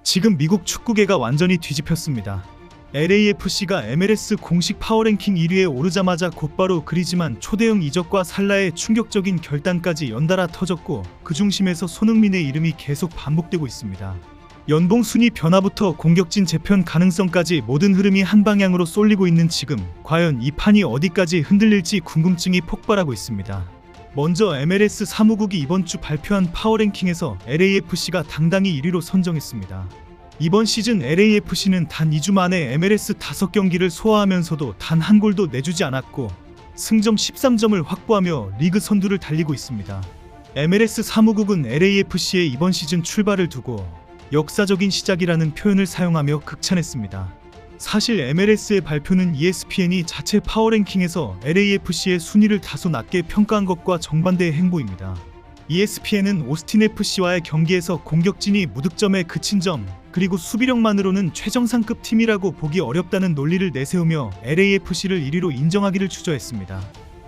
지금 미국 축구계가 완전히 뒤집혔습니다. LAFC가 MLS 공식 파워랭킹 1위에 오르자마자 곧바로 그리즈만 초대형 이적과 살라의 충격적인 결단까지 연달아 터졌고, 그 중심에서 손흥민의 이름이 계속 반복되고 있습니다. 연봉 순위 변화부터 공격진 재편 가능성까지 모든 흐름이 한 방향으로 쏠리고 있는 지금, 과연 이 판이 어디까지 흔들릴지 궁금증이 폭발하고 있습니다. 먼저 MLS 사무국이 이번 주 발표한 파워랭킹에서 LAFC가 당당히 1위로 선정했습니다. 이번 시즌 LAFC는 단 2주 만에 MLS 5경기를 소화하면서도 단 한 골도 내주지 않았고, 승점 13점을 확보하며 리그 선두를 달리고 있습니다. MLS 사무국은 LAFC의 이번 시즌 출발을 두고 역사적인 시작이라는 표현을 사용하며 극찬했습니다. 사실 MLS의 발표는 ESPN이 자체 파워랭킹에서 LAFC의 순위를 다소 낮게 평가한 것과 정반대의 행보입니다. ESPN은 오스틴 FC와의 경기에서 공격진이 무득점에 그친 점, 그리고 수비력만으로는 최정상급 팀이라고 보기 어렵다는 논리를 내세우며 LAFC를 1위로 인정하기를 주저했습니다.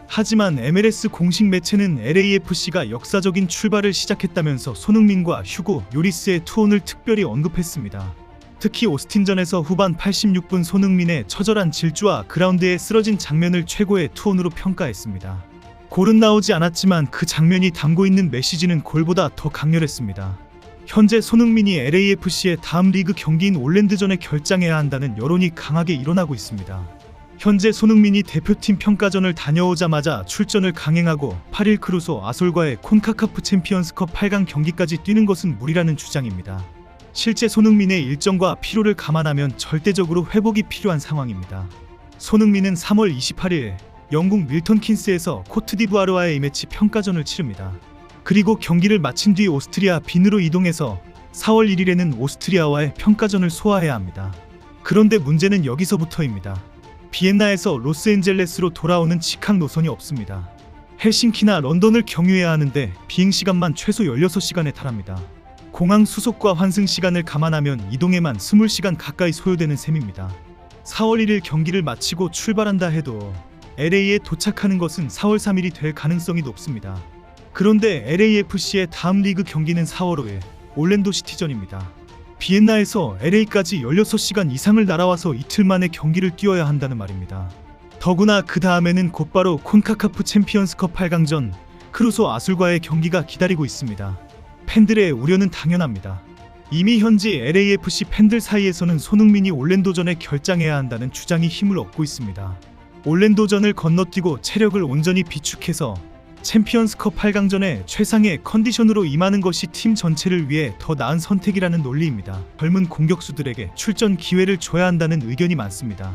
하지만 MLS 공식 매체는 LAFC가 역사적인 출발을 시작했다면서 손흥민과 휴고 요리스의 투혼을 특별히 언급했습니다. 특히 오스틴전에서 후반 86분 손흥민의 처절한 질주와 그라운드에 쓰러진 장면을 최고의 투혼으로 평가했습니다. 골은 나오지 않았지만 그 장면이 담고 있는 메시지는 골보다 더 강렬했습니다. 현재 손흥민이 LAFC의 다음 리그 경기인 올랜드전에 결장해야 한다는 여론이 강하게 일어나고 있습니다. 현재 손흥민이 대표팀 평가전을 다녀오자마자 출전을 강행하고 8일 크루소 아솔과의 콘카카프 챔피언스컵 8강 경기까지 뛰는 것은 무리라는 주장입니다. 실제 손흥민의 일정과 피로를 감안하면 절대적으로 회복이 필요한 상황입니다. 손흥민은 3월 28일 영국 밀턴 킨스에서 코트디부아르와의 A매치 평가전을 치릅니다. 그리고 경기를 마친 뒤 오스트리아 빈으로 이동해서 4월 1일에는 오스트리아와의 평가전을 소화해야 합니다. 그런데 문제는 여기서부터입니다. 비엔나에서 로스앤젤레스로 돌아오는 직항 노선이 없습니다. 헬싱키나 런던을 경유해야 하는데 비행시간만 최소 16시간에 달합니다. 공항 수속과 환승 시간을 감안하면 이동에만 20시간 가까이 소요되는 셈입니다. 4월 1일 경기를 마치고 출발한다 해도 LA에 도착하는 것은 4월 3일이 될 가능성이 높습니다. 그런데 LAFC의 다음 리그 경기는 4월 5일 올랜도 시티전입니다. 비엔나에서 LA까지 16시간 이상을 날아와서 이틀 만에 경기를 뛰어야 한다는 말입니다. 더구나 그 다음에는 곧바로 콘카카프 챔피언스컵 8강전 크루소 아술과의 경기가 기다리고 있습니다. 팬들의 우려는 당연합니다. 이미 현지 LAFC 팬들 사이에서는 손흥민이 올랜도전에 결장해야 한다는 주장이 힘을 얻고 있습니다. 올랜도전을 건너뛰고 체력을 온전히 비축해서 챔피언스컵 8강전에 최상의 컨디션으로 임하는 것이 팀 전체를 위해 더 나은 선택이라는 논리입니다. 젊은 공격수들에게 출전 기회를 줘야 한다는 의견이 많습니다.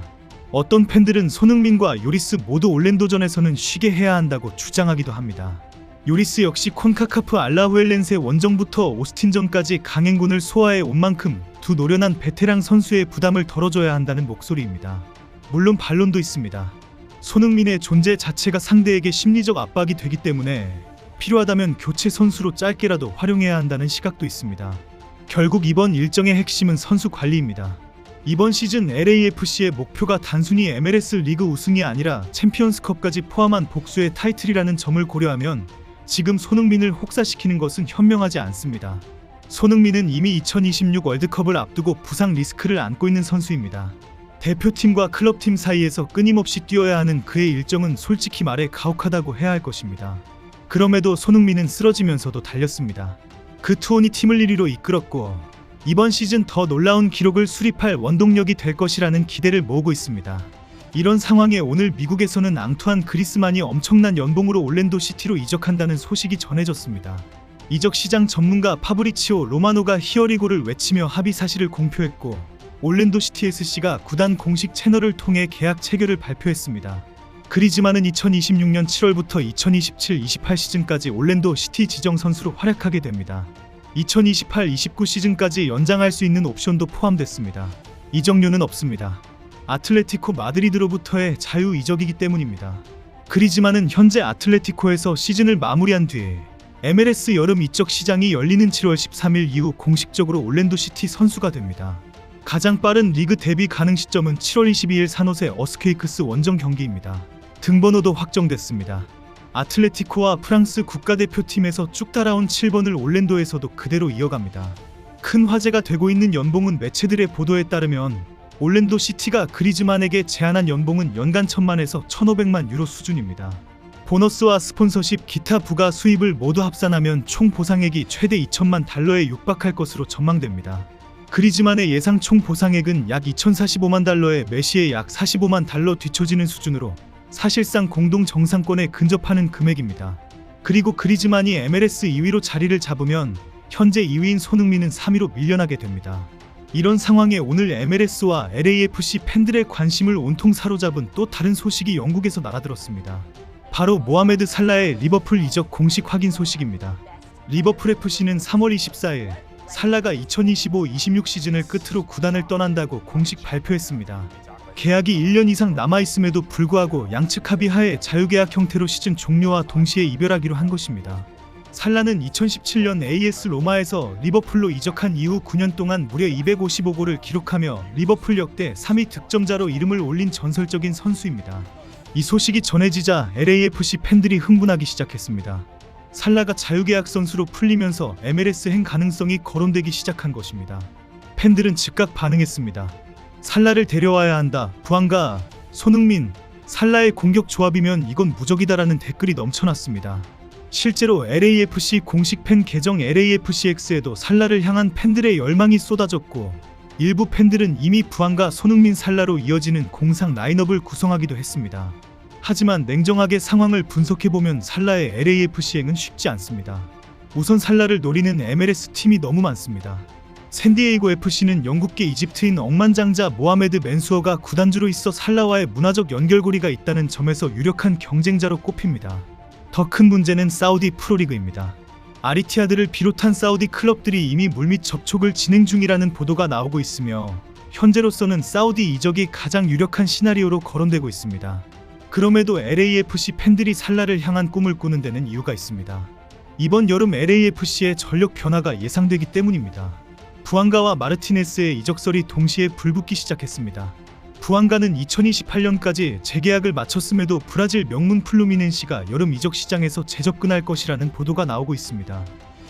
어떤 팬들은 손흥민과 요리스 모두 올랜도전에서는 쉬게 해야 한다고 주장하기도 합니다. 요리스 역시 콘카카프 알라후엘렌세 원정부터 오스틴전까지 강행군을 소화해 온 만큼 두 노련한 베테랑 선수의 부담을 덜어줘야 한다는 목소리입니다. 물론 반론도 있습니다. 손흥민의 존재 자체가 상대에게 심리적 압박이 되기 때문에 필요하다면 교체 선수로 짧게라도 활용해야 한다는 시각도 있습니다. 결국 이번 일정의 핵심은 선수 관리입니다. 이번 시즌 LAFC의 목표가 단순히 MLS 리그 우승이 아니라 챔피언스컵까지 포함한 복수의 타이틀이라는 점을 고려하면 지금 손흥민을 혹사시키는 것은 현명하지 않습니다. 손흥민은 이미 2026 월드컵을 앞두고 부상 리스크를 안고 있는 선수입니다. 대표팀과 클럽팀 사이에서 끊임없이 뛰어야 하는 그의 일정은 솔직히 말해 가혹하다고 해야 할 것입니다. 그럼에도 손흥민은 쓰러지면서도 달렸습니다. 그 투혼이 팀을 1위로 이끌었고 이번 시즌 더 놀라운 기록을 수립할 원동력이 될 것이라는 기대를 모으고 있습니다. 이런 상황에 오늘 미국에서는 앙투안 그리스만이 엄청난 연봉으로 올랜도 시티로 이적한다는 소식이 전해졌습니다. 이적 시장 전문가 파브리치오 로마노가 히어리고를 외치며 합의 사실을 공표했고 올랜도 시티 SC가 구단 공식 채널을 통해 계약 체결을 발표했습니다. 그리즈만은 2026년 7월부터 2027-28 시즌까지 올랜도 시티 지정 선수로 활약하게 됩니다. 2028-29 시즌까지 연장할 수 있는 옵션도 포함됐습니다. 이적료는 없습니다. 아틀레티코 마드리드로부터의 자유 이적이기 때문입니다. 그리즈만은 현재 아틀레티코에서 시즌을 마무리한 뒤에 MLS 여름 이적 시장이 열리는 7월 13일 이후 공식적으로 올랜도 시티 선수가 됩니다. 가장 빠른 리그 데뷔 가능 시점은 7월 22일 산호세 어스케이크스 원정 경기입니다. 등번호도 확정됐습니다. 아틀레티코와 프랑스 국가대표팀에서 쭉 따라온 7번을 올랜도에서도 그대로 이어갑니다. 큰 화제가 되고 있는 연봉은 매체들의 보도에 따르면 올랜도 시티가 그리즈만에게 제안한 연봉은 연간 1000만에서 1500만 유로 수준입니다. 보너스와 스폰서십, 기타 부가 수입을 모두 합산하면 총 보상액이 최대 2000만 달러에 육박할 것으로 전망됩니다. 그리즈만의 예상 총 보상액은 약 2045만 달러에 메시의 약 45만 달러 뒤처지는 수준으로 사실상 공동 정상권에 근접하는 금액입니다. 그리고 그리즈만이 MLS 2위로 자리를 잡으면 현재 2위인 손흥민은 3위로 밀려나게 됩니다. 이런 상황에 오늘 MLS와 LAFC 팬들의 관심을 온통 사로잡은 또 다른 소식이 영국에서 날아들었습니다. 바로 모하메드 살라의 리버풀 이적 공식 확인 소식입니다. 리버풀 FC는 3월 24일 살라가 2025-26 시즌을 끝으로 구단을 떠난다고 공식 발표했습니다. 계약이 1년 이상 남아있음에도 불구하고 양측 합의하에 자유계약 형태로 시즌 종료와 동시에 이별하기로 한 것입니다. 살라는 2017년 AS 로마에서 리버풀로 이적한 이후 9년 동안 무려 255골을 기록하며 리버풀 역대 3위 득점자로 이름을 올린 전설적인 선수입니다. 이 소식이 전해지자 LAFC 팬들이 흥분하기 시작했습니다. 살라가 자유계약 선수로 풀리면서 MLS 행 가능성이 거론되기 시작한 것입니다. 팬들은 즉각 반응했습니다. 살라를 데려와야 한다. 부안가, 손흥민, 살라의 공격 조합이면 이건 무적이다라는 댓글이 넘쳐났습니다. 실제로 LAFC 공식 팬 계정 LAFCX에도 살라를 향한 팬들의 열망이 쏟아졌고 일부 팬들은 이미 부안가, 손흥민, 살라로 이어지는 공상 라인업을 구성하기도 했습니다. 하지만 냉정하게 상황을 분석해보면 살라의 LAFC행은 쉽지 않습니다. 우선 살라를 노리는 MLS 팀이 너무 많습니다. 샌디에이고 FC는 영국계 이집트인 억만장자 모하메드 맨수어가 구단주로 있어 살라와의 문화적 연결고리가 있다는 점에서 유력한 경쟁자로 꼽힙니다. 더 큰 문제는 사우디 프로리그입니다. 아리티아드를 비롯한 사우디 클럽들이 이미 물밑 접촉을 진행 중이라는 보도가 나오고 있으며 현재로서는 사우디 이적이 가장 유력한 시나리오로 거론되고 있습니다. 그럼에도 LAFC 팬들이 살라를 향한 꿈을 꾸는 데는 이유가 있습니다. 이번 여름 LAFC의 전력 변화가 예상되기 때문입니다. 부안가와 마르티네스의 이적설이 동시에 불붙기 시작했습니다. 부안가는 2028년까지 재계약을 마쳤음에도 브라질 명문 플루미넨시가 여름 이적 시장에서 재접근할 것이라는 보도가 나오고 있습니다.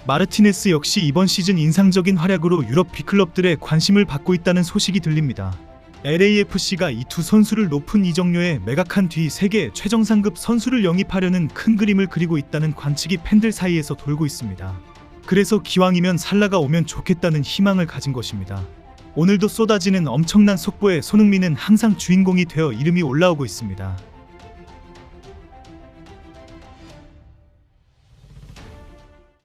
마르티네스 역시 이번 시즌 인상적인 활약으로 유럽 빅클럽들의 관심을 받고 있다는 소식이 들립니다. LAFC가 이 두 선수를 높은 이적료에 매각한 뒤 세계 최정상급 선수를 영입하려는 큰 그림을 그리고 있다는 관측이 팬들 사이에서 돌고 있습니다. 그래서 기왕이면 살라가 오면 좋겠다는 희망을 가진 것입니다. 오늘도 쏟아지는 엄청난 속보에 손흥민은 항상 주인공이 되어 이름이 올라오고 있습니다.